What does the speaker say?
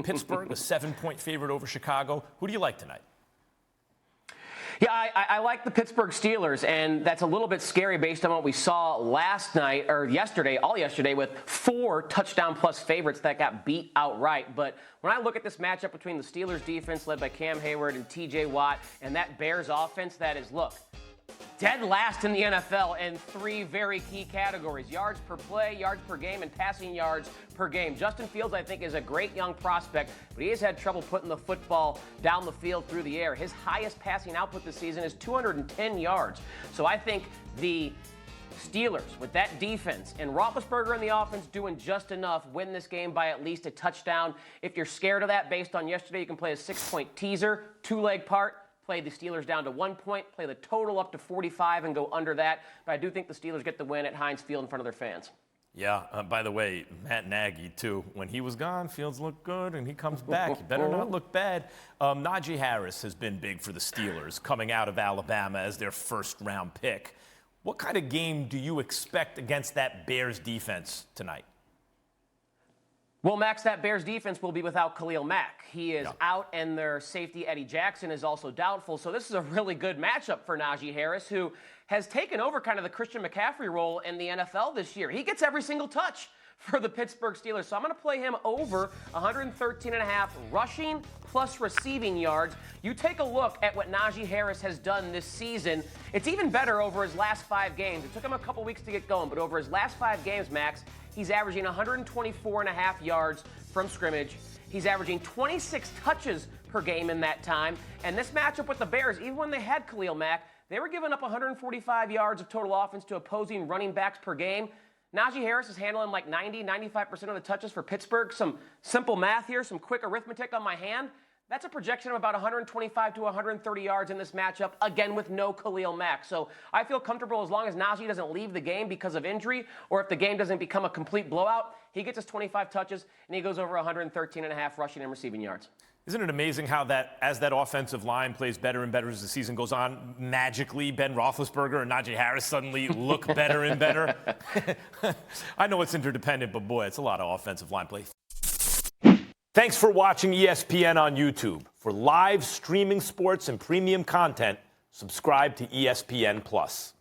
Pittsburgh, a 7-point favorite over Chicago. Who do you like tonight? Yeah, I like the Pittsburgh Steelers, and that's a little bit scary based on what we saw last night, or yesterday, all yesterday, with 4 touchdown-plus favorites that got beat outright. But when I look at this matchup between the Steelers defense led by Cam Hayward and T.J. Watt and that Bears offense that is, look, dead last in the NFL in 3 very key categories: yards per play, yards per game, and passing yards per game. Justin Fields, I think, is a great young prospect, but he has had trouble putting the football down the field through the air. His highest passing output this season is 210 yards. So I think the Steelers, with that defense and Roethlisberger in the offense doing just enough, win this game by at least a touchdown. If you're scared of that based on yesterday, you can play a 6-point teaser, 2-leg part. Play the Steelers down to 1 point, play the total up to 45 and go under that. But I do think the Steelers get the win at Heinz Field in front of their fans. Yeah, by the way, Matt Nagy, too. When he was gone, Fields looked good, and he comes back. He better not look bad. Najee Harris has been big for the Steelers, coming out of Alabama as their first-round pick. What kind of game do you expect against that Bears defense tonight? Well, Max, that Bears defense will be without Khalil Mack. He is out, and their safety, Eddie Jackson, is also doubtful. So this is a really good matchup for Najee Harris, who has taken over kind of the Christian McCaffrey role in the NFL this year. He gets every single touch for the Pittsburgh Steelers. So I'm going to play him over 113.5 rushing plus receiving yards. You take a look at what Najee Harris has done this season. It's even better over his last 5 games. It took him a couple weeks to get going, but over his last 5 games, Max, he's averaging 124.5 yards from scrimmage. He's averaging 26 touches per game in that time. And this matchup with the Bears, even when they had Khalil Mack, they were giving up 145 yards of total offense to opposing running backs per game. Najee Harris is handling like 95% of the touches for Pittsburgh. Some simple math here, some quick arithmetic on my hand. That's a projection of about 125 to 130 yards in this matchup, again with no Khalil Mack. So I feel comfortable as long as Najee doesn't leave the game because of injury, or if the game doesn't become a complete blowout, he gets his 25 touches and he goes over 113.5 rushing and receiving yards. Isn't it amazing how that, as that offensive line plays better and better as the season goes on, magically Ben Roethlisberger and Najee Harris suddenly look better and better? I know it's interdependent, but boy, it's a lot of offensive line play. Thanks for watching ESPN on YouTube. For live streaming sports and premium content, subscribe to ESPN+.